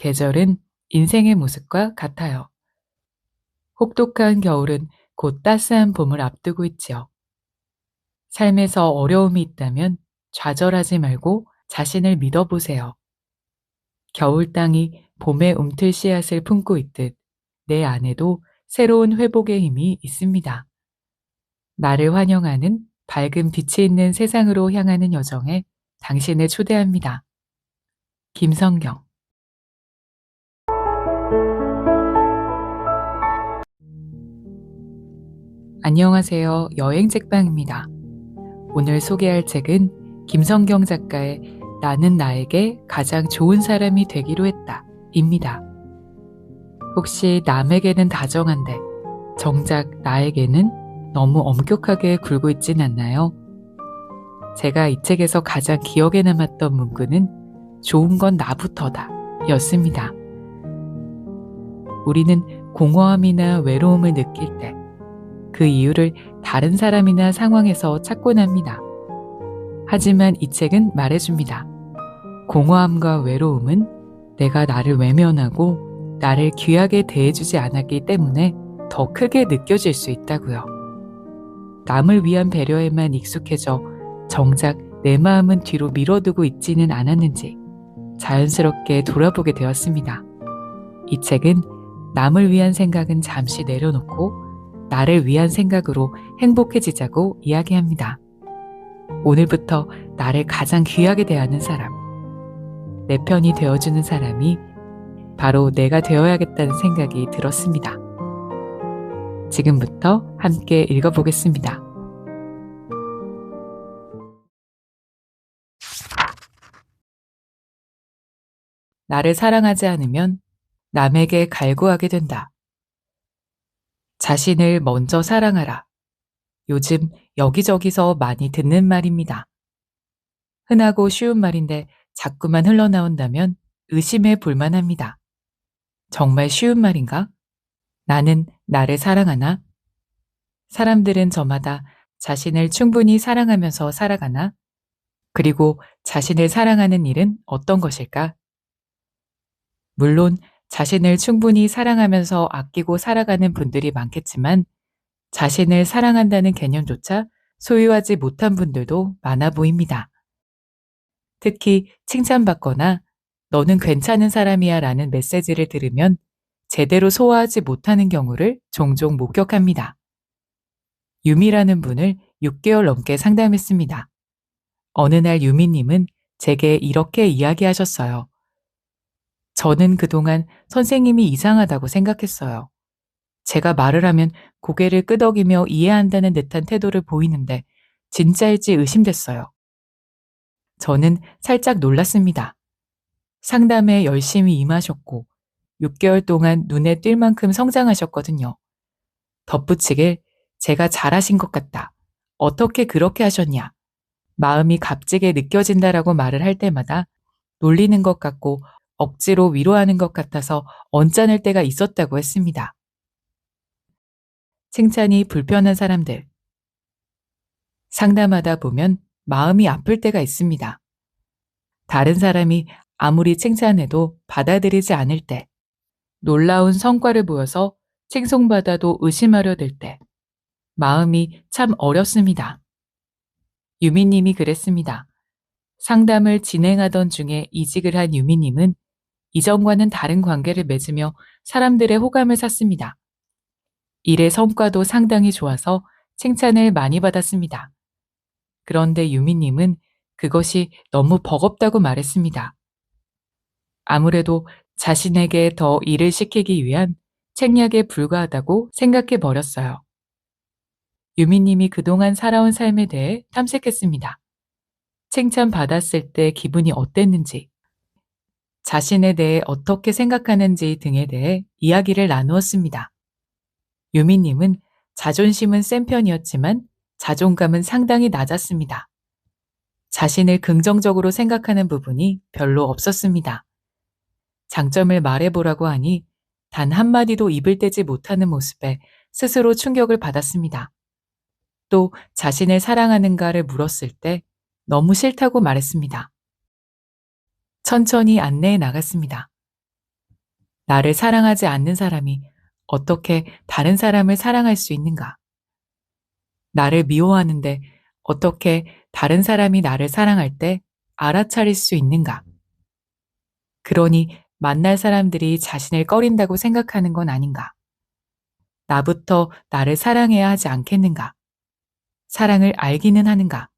계절은 인생의 모습과 같아요. 혹독한 겨울은 곧 따스한 봄을 앞두고 있지요. 삶에서 어려움이 있다면 좌절하지 말고 자신을 믿어보세요. 겨울 땅이 봄에 움틀 씨앗을 품고 있듯 내 안에도 새로운 회복의 힘이 있습니다. 나를 환영하는 밝은 빛이 있는 세상으로 향하는 여정에 당신을 초대합니다. 김성경. 안녕하세요. 여행책방입니다. 오늘 소개할 책은 김성경 작가의 나는 나에게 가장 좋은 사람이 되기로 했다 입니다. 혹시 남에게는 다정한데 정작 나에게는 너무 엄격하게 굴고 있진 않나요? 제가 이 책에서 가장 기억에 남았던 문구는 좋은 건 나부터다 였습니다. 우리는 공허함이나 외로움을 느낄 때 그 이유를 다른 사람이나 상황에서 찾곤 합니다. 하지만 이 책은 말해줍니다. 공허함과 외로움은 내가 나를 외면하고 나를 귀하게 대해주지 않았기 때문에 더 크게 느껴질 수 있다고요. 남을 위한 배려에만 익숙해져 정작 내 마음은 뒤로 밀어두고 있지는 않았는지 자연스럽게 돌아보게 되었습니다. 이 책은 남을 위한 생각은 잠시 내려놓고 나를 위한 생각으로 행복해지자고 이야기합니다. 오늘부터 나를 가장 귀하게 대하는 사람, 내 편이 되어주는 사람이 바로 내가 되어야겠다는 생각이 들었습니다. 지금부터 함께 읽어보겠습니다. 나를 사랑하지 않으면 남에게 갈구하게 된다. 자신을 먼저 사랑하라. 요즘 여기저기서 많이 듣는 말입니다. 흔하고 쉬운 말인데 자꾸만 흘러나온다면 의심해 볼 만합니다. 정말 쉬운 말인가? 나는 나를 사랑하나? 사람들은 저마다 자신을 충분히 사랑하면서 살아가나? 그리고 자신을 사랑하는 일은 어떤 것일까? 물론 자신을 충분히 사랑하면서 아끼고 살아가는 분들이 많겠지만 자신을 사랑한다는 개념조차 소유하지 못한 분들도 많아 보입니다. 특히 칭찬받거나 너는 괜찮은 사람이야 라는 메시지를 들으면 제대로 소화하지 못하는 경우를 종종 목격합니다. 유미라는 분을 6개월 넘게 상담했습니다. 어느 날 유미님은 제게 이렇게 이야기하셨어요. 저는 그동안 선생님이 이상하다고 생각했어요. 제가 말을 하면 고개를 끄덕이며 이해한다는 듯한 태도를 보이는데 진짜일지 의심됐어요. 저는 살짝 놀랐습니다. 상담에 열심히 임하셨고 6개월 동안 눈에 띌 만큼 성장하셨거든요. 덧붙이길 제가 잘하신 것 같다. 어떻게 그렇게 하셨냐. 마음이 값지게 느껴진다라고 말을 할 때마다 놀리는 것 같고 억지로 위로하는 것 같아서 언짢을 때가 있었다고 했습니다. 칭찬이 불편한 사람들. 상담하다 보면 마음이 아플 때가 있습니다. 다른 사람이 아무리 칭찬해도 받아들이지 않을 때, 놀라운 성과를 보여서 칭송받아도 의심하려 들 때, 마음이 참 어렵습니다. 유미님이 그랬습니다. 상담을 진행하던 중에 이직을 한 유미님은 이전과는 다른 관계를 맺으며 사람들의 호감을 샀습니다. 일의 성과도 상당히 좋아서 칭찬을 많이 받았습니다. 그런데 유미님은 그것이 너무 버겁다고 말했습니다. 아무래도 자신에게 더 일을 시키기 위한 책략에 불과하다고 생각해 버렸어요. 유미님이 그동안 살아온 삶에 대해 탐색했습니다. 칭찬받았을 때 기분이 어땠는지, 자신에 대해 어떻게 생각하는지 등에 대해 이야기를 나누었습니다. 유미님은 자존심은 센 편이었지만 자존감은 상당히 낮았습니다. 자신을 긍정적으로 생각하는 부분이 별로 없었습니다. 장점을 말해보라고 하니 단 한마디도 입을 떼지 못하는 모습에 스스로 충격을 받았습니다. 또 자신을 사랑하는가를 물었을 때 너무 싫다고 말했습니다. 천천히 안내해 나갔습니다. 나를 사랑하지 않는 사람이 어떻게 다른 사람을 사랑할 수 있는가? 나를 미워하는데 어떻게 다른 사람이 나를 사랑할 때 알아차릴 수 있는가? 그러니 만날 사람들이 자신을 꺼린다고 생각하는 건 아닌가? 나부터 나를 사랑해야 하지 않겠는가? 사랑을 알기는 하는가?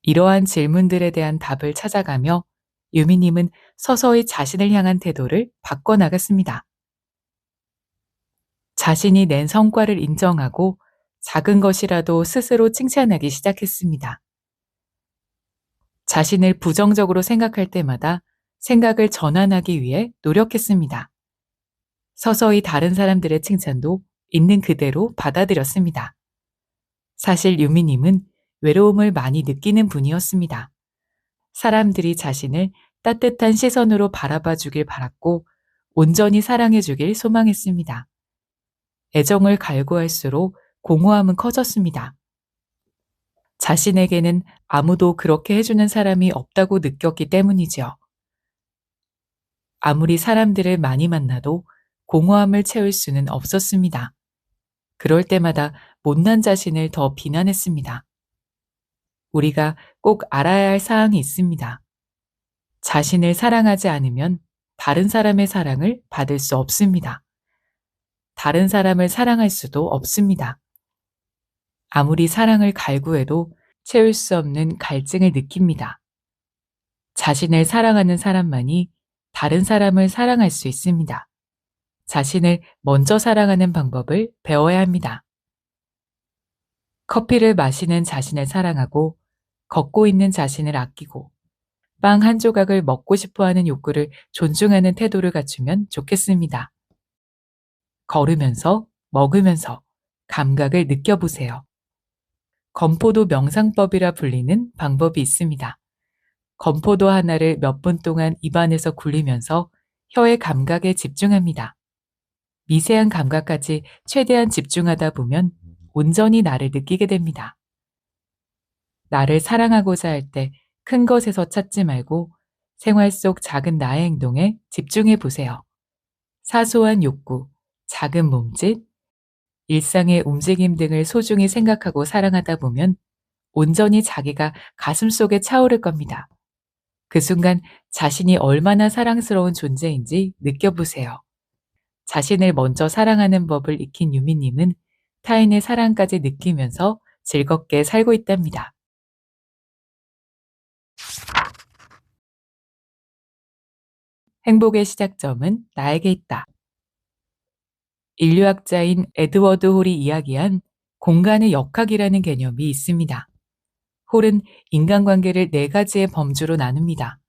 이러한 질문들에 대한 답을 찾아가며 유미님은 서서히 자신을 향한 태도를 바꿔나갔습니다. 자신이 낸 성과를 인정하고 작은 것이라도 스스로 칭찬하기 시작했습니다. 자신을 부정적으로 생각할 때마다 생각을 전환하기 위해 노력했습니다. 서서히 다른 사람들의 칭찬도 있는 그대로 받아들였습니다. 사실 유미님은 외로움을 많이 느끼는 분이었습니다. 사람들이 자신을 따뜻한 시선으로 바라봐 주길 바랐고 온전히 사랑해 주길 소망했습니다. 애정을 갈구할수록 공허함은 커졌습니다. 자신에게는 아무도 그렇게 해주는 사람이 없다고 느꼈기 때문이지요. 아무리 사람들을 많이 만나도 공허함을 채울 수는 없었습니다. 그럴 때마다 못난 자신을 더 비난했습니다. 우리가 꼭 알아야 할 사항이 있습니다. 자신을 사랑하지 않으면 다른 사람의 사랑을 받을 수 없습니다. 다른 사람을 사랑할 수도 없습니다. 아무리 사랑을 갈구해도 채울 수 없는 갈증을 느낍니다. 자신을 사랑하는 사람만이 다른 사람을 사랑할 수 있습니다. 자신을 먼저 사랑하는 방법을 배워야 합니다. 커피를 마시는 자신을 사랑하고 걷고 있는 자신을 아끼고 빵 한 조각을 먹고 싶어 하는 욕구를 존중하는 태도를 갖추면 좋겠습니다. 걸으면서, 먹으면서 감각을 느껴보세요. 건포도 명상법이라 불리는 방법이 있습니다. 건포도 하나를 몇 분 동안 입안에서 굴리면서 혀의 감각에 집중합니다. 미세한 감각까지 최대한 집중하다 보면 온전히 나를 느끼게 됩니다. 나를 사랑하고자 할 때 큰 것에서 찾지 말고 생활 속 작은 나의 행동에 집중해 보세요. 사소한 욕구, 작은 몸짓, 일상의 움직임 등을 소중히 생각하고 사랑하다 보면 온전히 자기가 가슴속에 차오를 겁니다. 그 순간 자신이 얼마나 사랑스러운 존재인지 느껴보세요. 자신을 먼저 사랑하는 법을 익힌 유미님은 타인의 사랑까지 느끼면서 즐겁게 살고 있답니다. 행복의 시작점은 나에게 있다. 인류학자인 에드워드 홀이 이야기한 공간의 역학이라는 개념이 있습니다. 홀은 인간관계를 4가지의 범주로 나눕니다.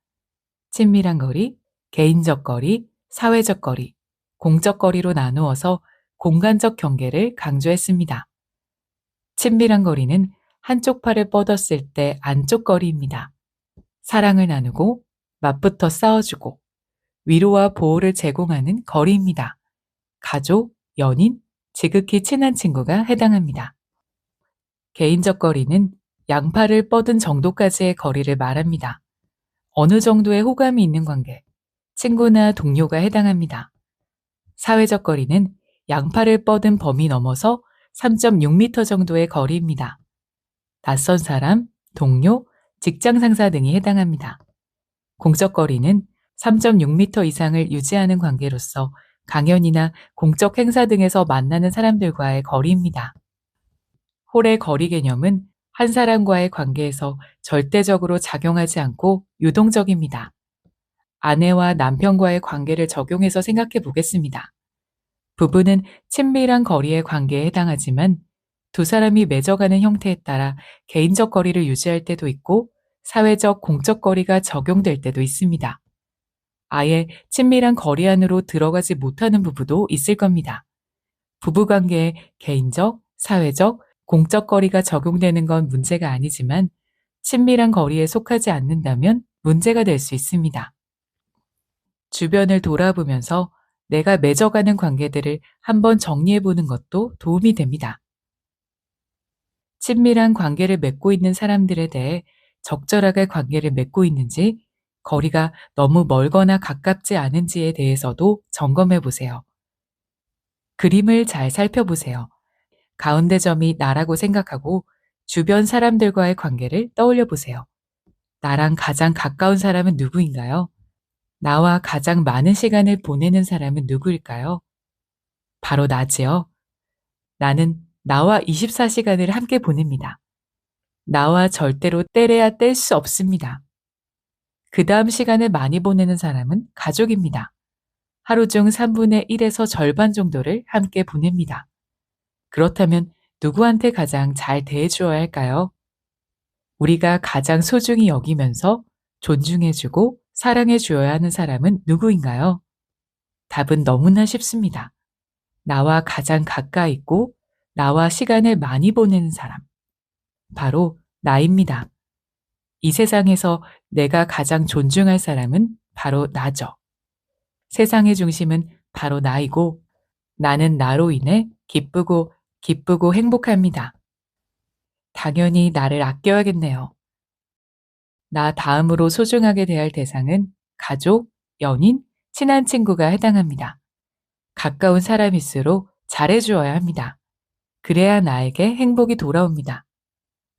친밀한 거리, 개인적 거리, 사회적 거리, 공적 거리로 나누어서 공간적 경계를 강조했습니다. 친밀한 거리는 한쪽 팔을 뻗었을 때 안쪽 거리입니다. 사랑을 나누고 맞붙어 싸워주고 위로와 보호를 제공하는 거리입니다. 가족, 연인, 지극히 친한 친구가 해당합니다. 개인적 거리는 양팔을 뻗은 정도까지의 거리를 말합니다. 어느 정도의 호감이 있는 관계, 친구나 동료가 해당합니다. 사회적 거리는 양팔을 뻗은 범위 넘어서 3.6m 정도의 거리입니다. 낯선 사람, 동료, 직장 상사 등이 해당합니다. 공적 거리는 3.6m 이상을 유지하는 관계로서 강연이나 공적 행사 등에서 만나는 사람들과의 거리입니다. 홀의 거리 개념은 한 사람과의 관계에서 절대적으로 작용하지 않고 유동적입니다. 아내와 남편과의 관계를 적용해서 생각해 보겠습니다. 부부는 친밀한 거리의 관계에 해당하지만 두 사람이 맺어가는 형태에 따라 개인적 거리를 유지할 때도 있고 사회적, 공적 거리가 적용될 때도 있습니다. 아예 친밀한 거리 안으로 들어가지 못하는 부부도 있을 겁니다. 부부관계에 개인적, 사회적, 공적 거리가 적용되는 건 문제가 아니지만 친밀한 거리에 속하지 않는다면 문제가 될 수 있습니다. 주변을 돌아보면서 내가 맺어가는 관계들을 한번 정리해보는 것도 도움이 됩니다. 친밀한 관계를 맺고 있는 사람들에 대해 적절하게 관계를 맺고 있는지, 거리가 너무 멀거나 가깝지 않은지에 대해서도 점검해 보세요. 그림을 잘 살펴보세요. 가운데 점이 나라고 생각하고 주변 사람들과의 관계를 떠올려 보세요. 나랑 가장 가까운 사람은 누구인가요? 나와 가장 많은 시간을 보내는 사람은 누구일까요? 바로 나지요. 나는 나와 24시간을 함께 보냅니다. 나와 절대로 떼래야 뗄 수 없습니다. 그 다음 시간을 많이 보내는 사람은 가족입니다. 하루 중 3분의 1에서 절반 정도를 함께 보냅니다. 그렇다면 누구한테 가장 잘 대해주어야 할까요? 우리가 가장 소중히 여기면서 존중해주고 사랑해주어야 하는 사람은 누구인가요? 답은 너무나 쉽습니다. 나와 가장 가까이 있고 나와 시간을 많이 보내는 사람. 바로 나입니다. 이 세상에서 내가 가장 존중할 사람은 바로 나죠. 세상의 중심은 바로 나이고 나는 나로 인해 기쁘고 행복합니다. 당연히 나를 아껴야겠네요. 나 다음으로 소중하게 대할 대상은 가족, 연인, 친한 친구가 해당합니다. 가까운 사람일수록 잘해주어야 합니다. 그래야 나에게 행복이 돌아옵니다.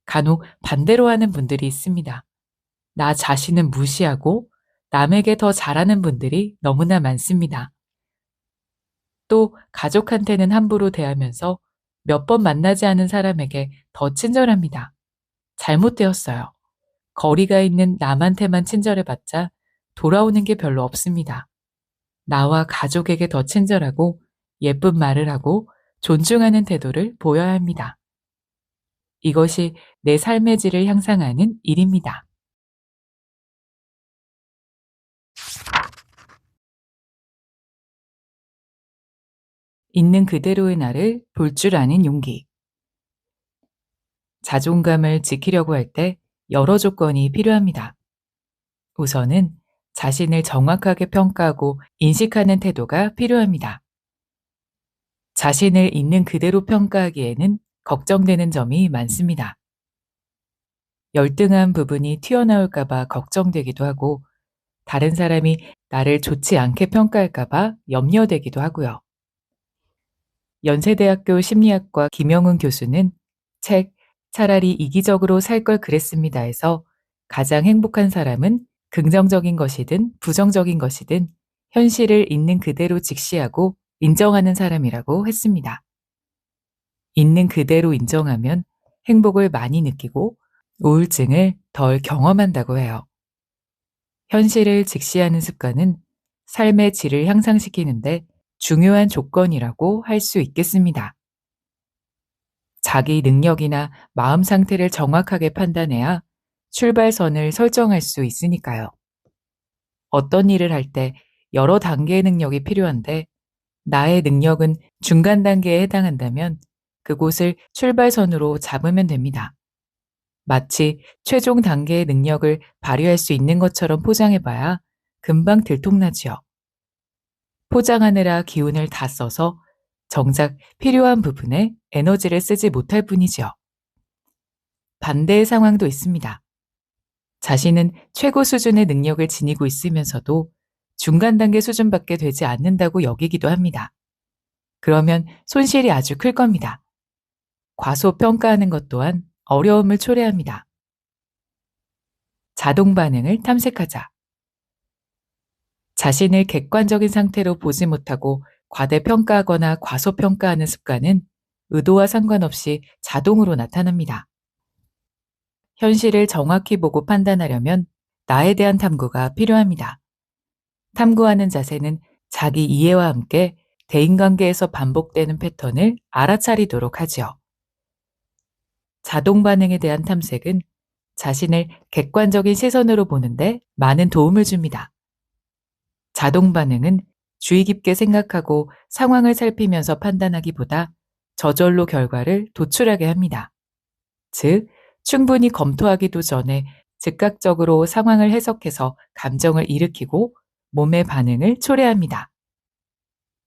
간혹 반대로 하는 분들이 있습니다. 나 자신은 무시하고 남에게 더 잘하는 분들이 너무나 많습니다. 또 가족한테는 함부로 대하면서 몇 번 만나지 않은 사람에게 더 친절합니다. 잘못되었어요. 거리가 있는 남한테만 친절해봤자 돌아오는 게 별로 없습니다. 나와 가족에게 더 친절하고 예쁜 말을 하고 존중하는 태도를 보여야 합니다. 이것이 내 삶의 질을 향상하는 일입니다. 있는 그대로의 나를 볼 줄 아는 용기. 자존감을 지키려고 할 때 여러 조건이 필요합니다. 우선은 자신을 정확하게 평가하고 인식하는 태도가 필요합니다. 자신을 있는 그대로 평가하기에는 걱정되는 점이 많습니다. 열등한 부분이 튀어나올까봐 걱정되기도 하고 다른 사람이 나를 좋지 않게 평가할까봐 염려되기도 하고요. 연세대학교 심리학과 김영훈 교수는 책 차라리 이기적으로 살 걸 그랬습니다에서 가장 행복한 사람은 긍정적인 것이든 부정적인 것이든 현실을 있는 그대로 직시하고 인정하는 사람이라고 했습니다. 있는 그대로 인정하면 행복을 많이 느끼고 우울증을 덜 경험한다고 해요. 현실을 직시하는 습관은 삶의 질을 향상시키는데 중요한 조건이라고 할 수 있겠습니다. 자기 능력이나 마음 상태를 정확하게 판단해야 출발선을 설정할 수 있으니까요. 어떤 일을 할 때 여러 단계의 능력이 필요한데 나의 능력은 중간 단계에 해당한다면 그곳을 출발선으로 잡으면 됩니다. 마치 최종 단계의 능력을 발휘할 수 있는 것처럼 포장해봐야 금방 들통나지요. 포장하느라 기운을 다 써서 정작 필요한 부분에 에너지를 쓰지 못할 뿐이지요. 반대의 상황도 있습니다. 자신은 최고 수준의 능력을 지니고 있으면서도 중간 단계 수준밖에 되지 않는다고 여기기도 합니다. 그러면 손실이 아주 클 겁니다. 과소평가하는 것 또한 어려움을 초래합니다. 자동 반응을 탐색하자. 자신을 객관적인 상태로 보지 못하고 과대평가하거나 과소평가하는 습관은 의도와 상관없이 자동으로 나타납니다. 현실을 정확히 보고 판단하려면 나에 대한 탐구가 필요합니다. 탐구하는 자세는 자기 이해와 함께 대인관계에서 반복되는 패턴을 알아차리도록 하지요. 자동 반응에 대한 탐색은 자신을 객관적인 시선으로 보는데 많은 도움을 줍니다. 자동 반응은 주의 깊게 생각하고 상황을 살피면서 판단하기보다 저절로 결과를 도출하게 합니다. 즉, 충분히 검토하기도 전에 즉각적으로 상황을 해석해서 감정을 일으키고 몸의 반응을 초래합니다.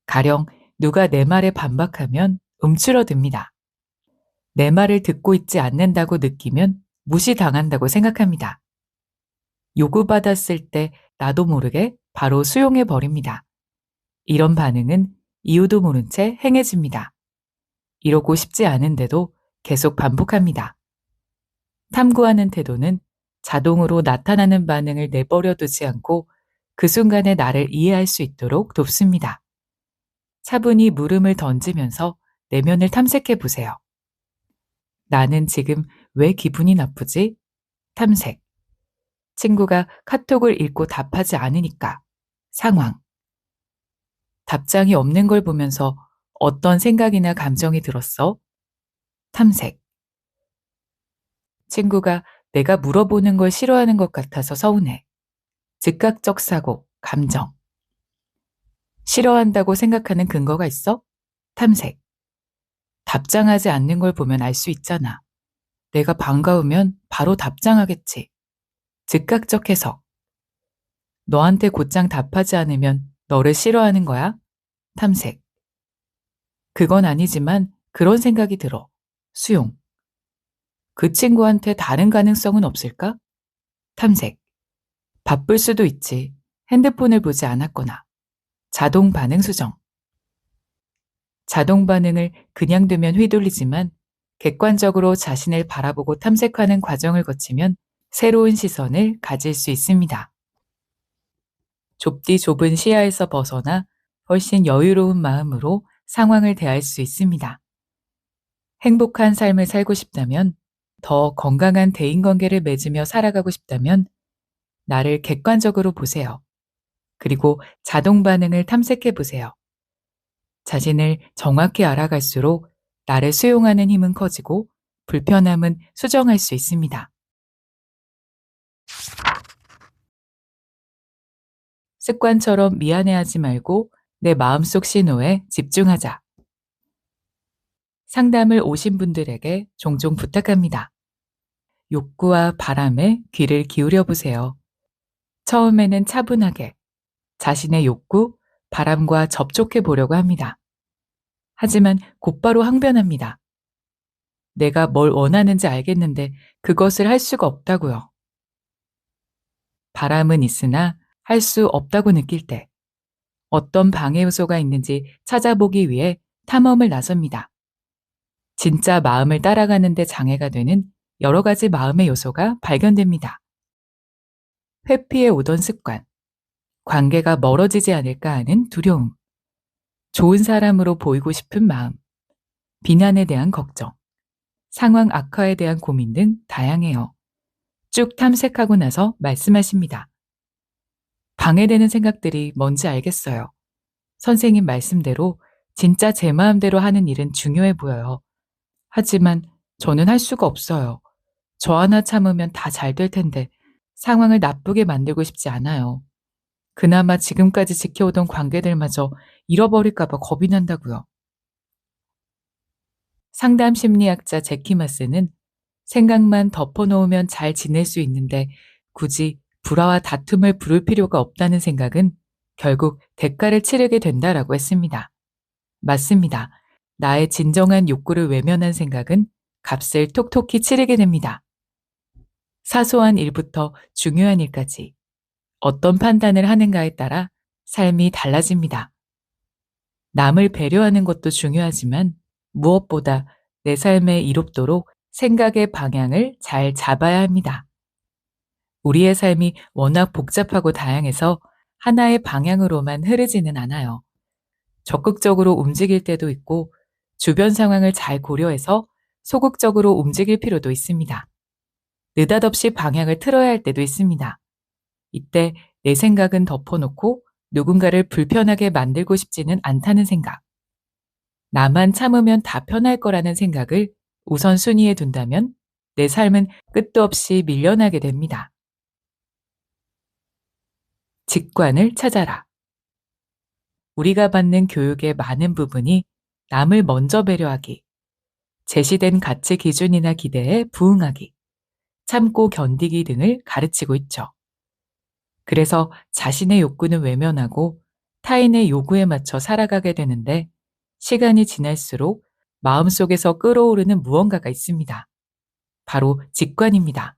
가령 누가 내 말에 반박하면 움츠러듭니다. 내 말을 듣고 있지 않는다고 느끼면 무시당한다고 생각합니다. 요구받았을 때 나도 모르게 바로 수용해 버립니다. 이런 반응은 이유도 모른 채 행해집니다. 이러고 싶지 않은데도 계속 반복합니다. 탐구하는 태도는 자동으로 나타나는 반응을 내버려 두지 않고 그 순간에 나를 이해할 수 있도록 돕습니다. 차분히 물음을 던지면서 내면을 탐색해 보세요. 나는 지금 왜 기분이 나쁘지? 탐색. 친구가 카톡을 읽고 답하지 않으니까. 상황. 답장이 없는 걸 보면서 어떤 생각이나 감정이 들었어? 탐색. 친구가 내가 물어보는 걸 싫어하는 것 같아서 서운해. 즉각적 사고, 감정. 싫어한다고 생각하는 근거가 있어? 탐색. 답장하지 않는 걸 보면 알 수 있잖아. 내가 반가우면 바로 답장하겠지. 즉각적 해석. 너한테 곧장 답하지 않으면 너를 싫어하는 거야? 탐색. 그건 아니지만 그런 생각이 들어. 수용. 그 친구한테 다른 가능성은 없을까? 탐색. 바쁠 수도 있지. 핸드폰을 보지 않았거나. 자동 반응 수정. 자동 반응을 그냥 두면 휘둘리지만 객관적으로 자신을 바라보고 탐색하는 과정을 거치면 새로운 시선을 가질 수 있습니다. 좁디 좁은 시야에서 벗어나 훨씬 여유로운 마음으로 상황을 대할 수 있습니다. 행복한 삶을 살고 싶다면, 더 건강한 대인관계를 맺으며 살아가고 싶다면 나를 객관적으로 보세요. 그리고 자동 반응을 탐색해 보세요. 자신을 정확히 알아갈수록 나를 수용하는 힘은 커지고 불편함은 수정할 수 있습니다. 습관처럼 미안해하지 말고 내 마음속 신호에 집중하자. 상담을 오신 분들에게 종종 부탁합니다. 욕구와 바람에 귀를 기울여 보세요. 처음에는 차분하게 자신의 욕구, 바람과 접촉해 보려고 합니다. 하지만 곧바로 항변합니다. 내가 뭘 원하는지 알겠는데 그것을 할 수가 없다고요. 바람은 있으나 할 수 없다고 느낄 때 어떤 방해 요소가 있는지 찾아보기 위해 탐험을 나섭니다. 진짜 마음을 따라가는 데 장애가 되는 여러 가지 마음의 요소가 발견됩니다. 회피해 오던 습관, 관계가 멀어지지 않을까 하는 두려움, 좋은 사람으로 보이고 싶은 마음, 비난에 대한 걱정, 상황 악화에 대한 고민 등 다양해요. 쭉 탐색하고 나서 말씀하십니다. 방해되는 생각들이 뭔지 알겠어요. 선생님 말씀대로 진짜 제 마음대로 하는 일은 중요해 보여요. 하지만 저는 할 수가 없어요. 저 하나 참으면 다 잘 될 텐데 상황을 나쁘게 만들고 싶지 않아요. 그나마 지금까지 지켜오던 관계들마저 잃어버릴까 봐 겁이 난다고요. 상담 심리학자 제키마스는 생각만 덮어놓으면 잘 지낼 수 있는데 굳이 불화와 다툼을 부를 필요가 없다는 생각은 결국 대가를 치르게 된다라고 했습니다. 맞습니다. 나의 진정한 욕구를 외면한 생각은 값을 톡톡히 치르게 됩니다. 사소한 일부터 중요한 일까지 어떤 판단을 하는가에 따라 삶이 달라집니다. 남을 배려하는 것도 중요하지만 무엇보다 내 삶에 이롭도록 생각의 방향을 잘 잡아야 합니다. 우리의 삶이 워낙 복잡하고 다양해서 하나의 방향으로만 흐르지는 않아요. 적극적으로 움직일 때도 있고 주변 상황을 잘 고려해서 소극적으로 움직일 필요도 있습니다. 느닷없이 방향을 틀어야 할 때도 있습니다. 이때 내 생각은 덮어놓고 누군가를 불편하게 만들고 싶지는 않다는 생각. 나만 참으면 다 편할 거라는 생각을 우선순위에 둔다면 내 삶은 끝도 없이 밀려나게 됩니다. 직관을 찾아라. 우리가 받는 교육의 많은 부분이 남을 먼저 배려하기, 제시된 가치 기준이나 기대에 부응하기, 참고 견디기 등을 가르치고 있죠. 그래서 자신의 욕구는 외면하고 타인의 요구에 맞춰 살아가게 되는데 시간이 지날수록 마음속에서 끓어오르는 무언가가 있습니다. 바로 직관입니다.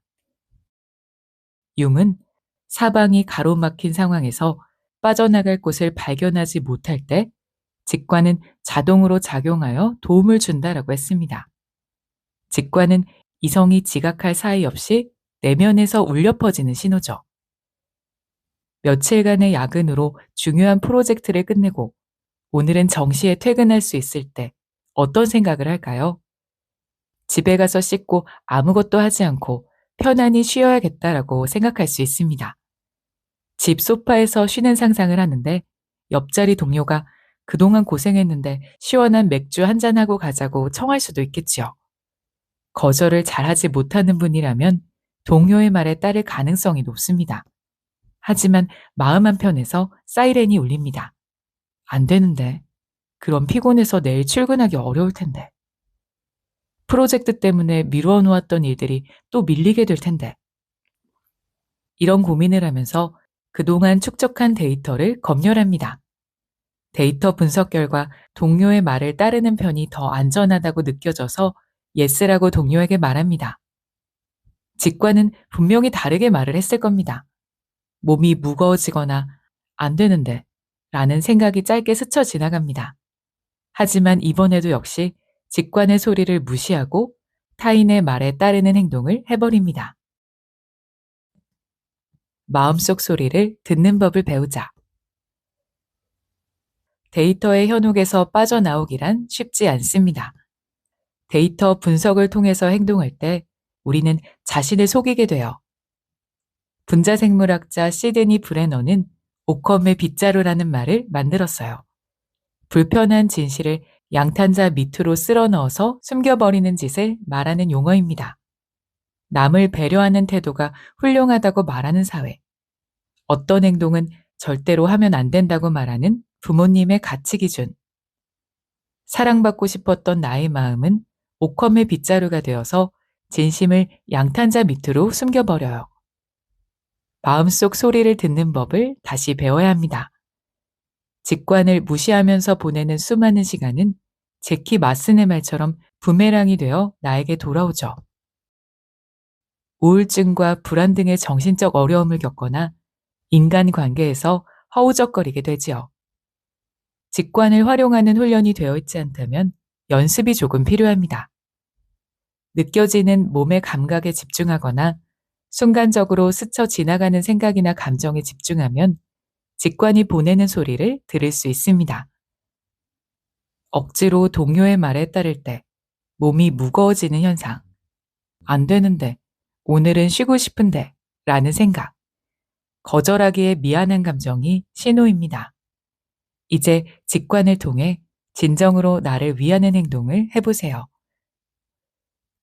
융은 사방이 가로막힌 상황에서 빠져나갈 곳을 발견하지 못할 때 직관은 자동으로 작용하여 도움을 준다라고 했습니다. 직관은 이성이 지각할 사이 없이 내면에서 울려 퍼지는 신호죠. 며칠간의 야근으로 중요한 프로젝트를 끝내고 오늘은 정시에 퇴근할 수 있을 때 어떤 생각을 할까요? 집에 가서 씻고 아무것도 하지 않고 편안히 쉬어야겠다라고 생각할 수 있습니다. 집 소파에서 쉬는 상상을 하는데 옆자리 동료가 그동안 고생했는데 시원한 맥주 한잔하고 가자고 청할 수도 있겠지요. 거절을 잘하지 못하는 분이라면 동료의 말에 따를 가능성이 높습니다. 하지만 마음 한편에서 사이렌이 울립니다. 안 되는데. 그럼 피곤해서 내일 출근하기 어려울 텐데. 프로젝트 때문에 미루어 놓았던 일들이 또 밀리게 될 텐데. 이런 고민을 하면서 그동안 축적한 데이터를 검열합니다. 데이터 분석 결과 동료의 말을 따르는 편이 더 안전하다고 느껴져서 예스라고 동료에게 말합니다. 직관은 분명히 다르게 말을 했을 겁니다. 몸이 무거워지거나 안 되는데 라는 생각이 짧게 스쳐 지나갑니다. 하지만 이번에도 역시 직관의 소리를 무시하고 타인의 말에 따르는 행동을 해버립니다. 마음속 소리를 듣는 법을 배우자. 데이터의 현혹에서 빠져나오기란 쉽지 않습니다. 데이터 분석을 통해서 행동할 때 우리는 자신을 속이게 돼요. 분자생물학자 시드니 브레너는 오컴의 빗자루라는 말을 만들었어요. 불편한 진실을 양탄자 밑으로 쓸어 넣어서 숨겨버리는 짓을 말하는 용어입니다. 남을 배려하는 태도가 훌륭하다고 말하는 사회. 어떤 행동은 절대로 하면 안 된다고 말하는 부모님의 가치 기준. 사랑받고 싶었던 나의 마음은 오컴의 빗자루가 되어서 진심을 양탄자 밑으로 숨겨버려요. 마음속 소리를 듣는 법을 다시 배워야 합니다. 직관을 무시하면서 보내는 수많은 시간은 제키 마슨의 말처럼 부메랑이 되어 나에게 돌아오죠. 우울증과 불안 등의 정신적 어려움을 겪거나 인간관계에서 허우적거리게 되지요. 직관을 활용하는 훈련이 되어 있지 않다면 연습이 조금 필요합니다. 느껴지는 몸의 감각에 집중하거나 순간적으로 스쳐 지나가는 생각이나 감정에 집중하면 직관이 보내는 소리를 들을 수 있습니다. 억지로 동료의 말에 따를 때 몸이 무거워지는 현상. 안 되는데, 오늘은 쉬고 싶은데 라는 생각. 거절하기에 미안한 감정이 신호입니다. 이제 직관을 통해 진정으로 나를 위하는 행동을 해보세요.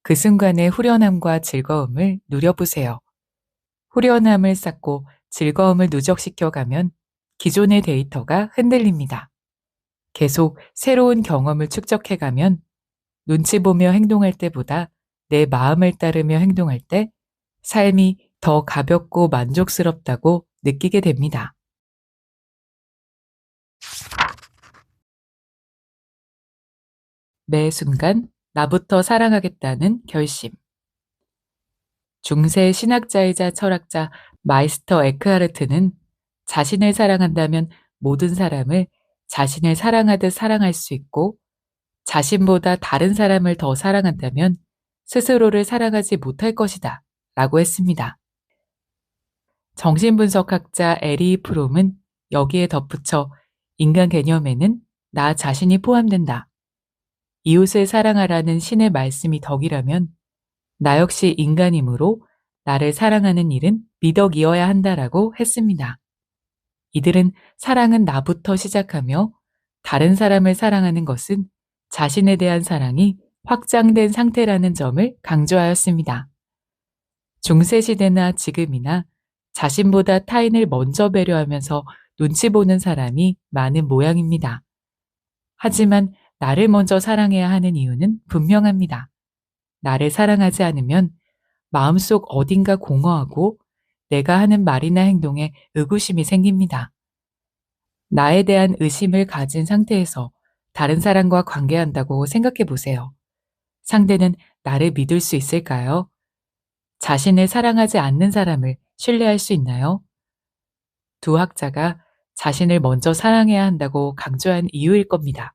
그 순간의 후련함과 즐거움을 누려보세요. 후련함을 쌓고 즐거움을 누적시켜가면 기존의 데이터가 흔들립니다. 계속 새로운 경험을 축적해가면 눈치 보며 행동할 때보다 내 마음을 따르며 행동할 때 삶이 더 가볍고 만족스럽다고 느끼게 됩니다. 매 순간 나부터 사랑하겠다는 결심. 중세 신학자이자 철학자 마이스터 에크하르트는 자신을 사랑한다면 모든 사람을 자신을 사랑하듯 사랑할 수 있고 자신보다 다른 사람을 더 사랑한다면 스스로를 사랑하지 못할 것이다 라고 했습니다. 정신분석학자 에리 프롬은 여기에 덧붙여 인간 개념에는 나 자신이 포함된다. 이웃을 사랑하라는 신의 말씀이 덕이라면 나 역시 인간이므로 나를 사랑하는 일은 미덕이어야 한다라고 했습니다. 이들은 사랑은 나부터 시작하며 다른 사람을 사랑하는 것은 자신에 대한 사랑이 확장된 상태라는 점을 강조하였습니다. 중세시대나 지금이나 자신보다 타인을 먼저 배려하면서 눈치 보는 사람이 많은 모양입니다. 하지만 나를 먼저 사랑해야 하는 이유는 분명합니다. 나를 사랑하지 않으면 마음속 어딘가 공허하고 내가 하는 말이나 행동에 의구심이 생깁니다. 나에 대한 의심을 가진 상태에서 다른 사람과 관계한다고 생각해 보세요. 상대는 나를 믿을 수 있을까요? 자신을 사랑하지 않는 사람을 신뢰할 수 있나요? 두 학자가 자신을 먼저 사랑해야 한다고 강조한 이유일 겁니다.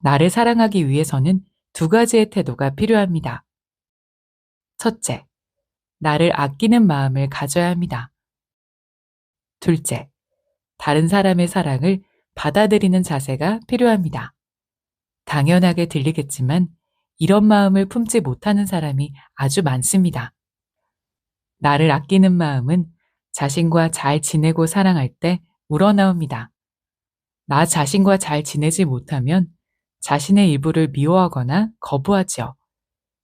나를 사랑하기 위해서는 두 가지의 태도가 필요합니다. 첫째, 나를 아끼는 마음을 가져야 합니다. 둘째, 다른 사람의 사랑을 받아들이는 자세가 필요합니다. 당연하게 들리겠지만 이런 마음을 품지 못하는 사람이 아주 많습니다. 나를 아끼는 마음은 자신과 잘 지내고 사랑할 때 우러나옵니다. 나 자신과 잘 지내지 못하면 자신의 일부를 미워하거나 거부하지요.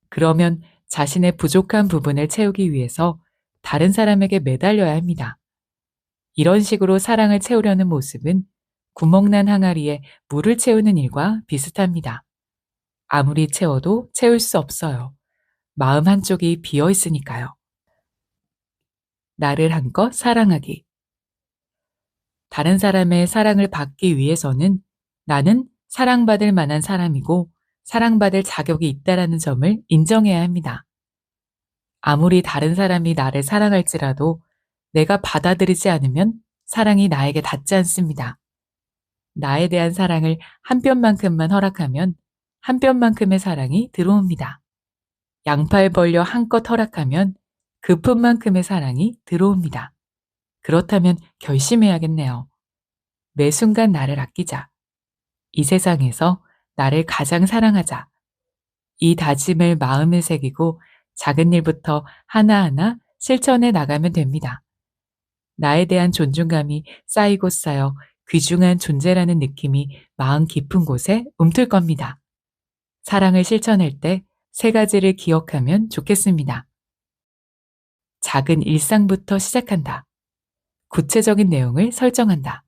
그러면 자신의 부족한 부분을 채우기 위해서 다른 사람에게 매달려야 합니다. 이런 식으로 사랑을 채우려는 모습은 구멍난 항아리에 물을 채우는 일과 비슷합니다. 아무리 채워도 채울 수 없어요. 마음 한쪽이 비어 있으니까요. 나를 한껏 사랑하기. 다른 사람의 사랑을 받기 위해서는 나는 사랑받을 만한 사람이고 사랑받을 자격이 있다라는 점을 인정해야 합니다. 아무리 다른 사람이 나를 사랑할지라도 내가 받아들이지 않으면 사랑이 나에게 닿지 않습니다. 나에 대한 사랑을 한 뼘만큼만 허락하면 한 뼘만큼의 사랑이 들어옵니다. 양팔 벌려 한껏 허락하면 그 푼만큼의 사랑이 들어옵니다. 그렇다면 결심해야겠네요. 매 순간 나를 아끼자. 이 세상에서 나를 가장 사랑하자. 이 다짐을 마음에 새기고 작은 일부터 하나하나 실천해 나가면 됩니다. 나에 대한 존중감이 쌓이고 쌓여 귀중한 존재라는 느낌이 마음 깊은 곳에 움틀 겁니다. 사랑을 실천할 때 세 가지를 기억하면 좋겠습니다. 작은 일상부터 시작한다. 구체적인 내용을 설정한다.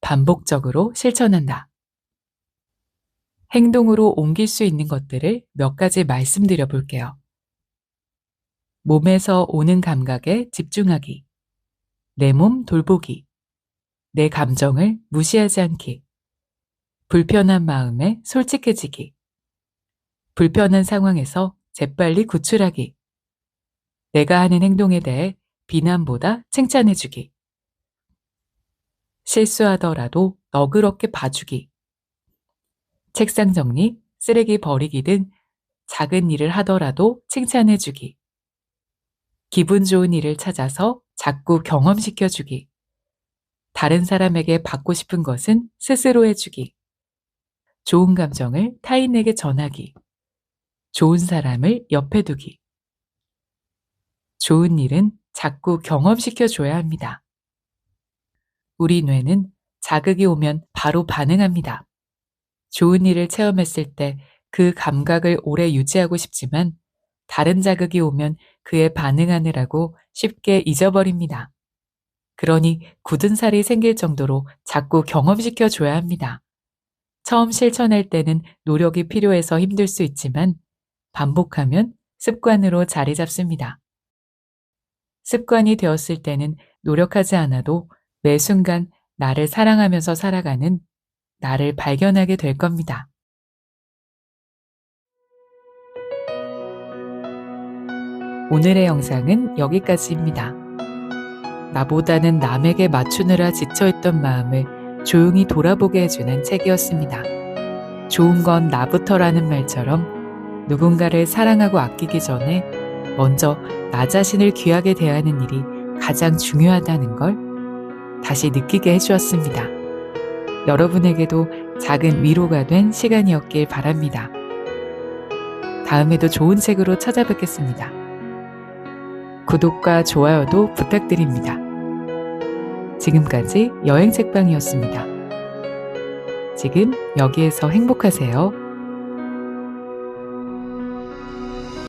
반복적으로 실천한다. 행동으로 옮길 수 있는 것들을 몇 가지 말씀드려 볼게요. 몸에서 오는 감각에 집중하기. 내 몸 돌보기. 내 감정을 무시하지 않기. 불편한 마음에 솔직해지기. 불편한 상황에서 재빨리 구출하기. 내가 하는 행동에 대해 비난보다 칭찬해주기. 실수하더라도 너그럽게 봐주기. 책상 정리, 쓰레기 버리기 등 작은 일을 하더라도 칭찬해주기. 기분 좋은 일을 찾아서 자꾸 경험시켜주기. 다른 사람에게 받고 싶은 것은 스스로 해주기. 좋은 감정을 타인에게 전하기. 좋은 사람을 옆에 두기. 좋은 일은 자꾸 경험시켜줘야 합니다. 우리 뇌는 자극이 오면 바로 반응합니다. 좋은 일을 체험했을 때 그 감각을 오래 유지하고 싶지만 다른 자극이 오면 그에 반응하느라고 쉽게 잊어버립니다. 그러니 굳은 살이 생길 정도로 자꾸 경험시켜줘야 합니다. 처음 실천할 때는 노력이 필요해서 힘들 수 있지만 반복하면 습관으로 자리 잡습니다. 습관이 되었을 때는 노력하지 않아도 매 순간 나를 사랑하면서 살아가는 나를 발견하게 될 겁니다. 오늘의 영상은 여기까지입니다. 나보다는 남에게 맞추느라 지쳐있던 마음을 조용히 돌아보게 해주는 책이었습니다. 좋은 건 나부터라는 말처럼 누군가를 사랑하고 아끼기 전에 먼저 나 자신을 귀하게 대하는 일이 가장 중요하다는 걸 다시 느끼게 해주었습니다. 여러분에게도 작은 위로가 된 시간이었길 바랍니다. 다음에도 좋은 책으로 찾아뵙겠습니다. 구독과 좋아요도 부탁드립니다. 지금까지 여행책방이었습니다. 지금 여기에서 행복하세요.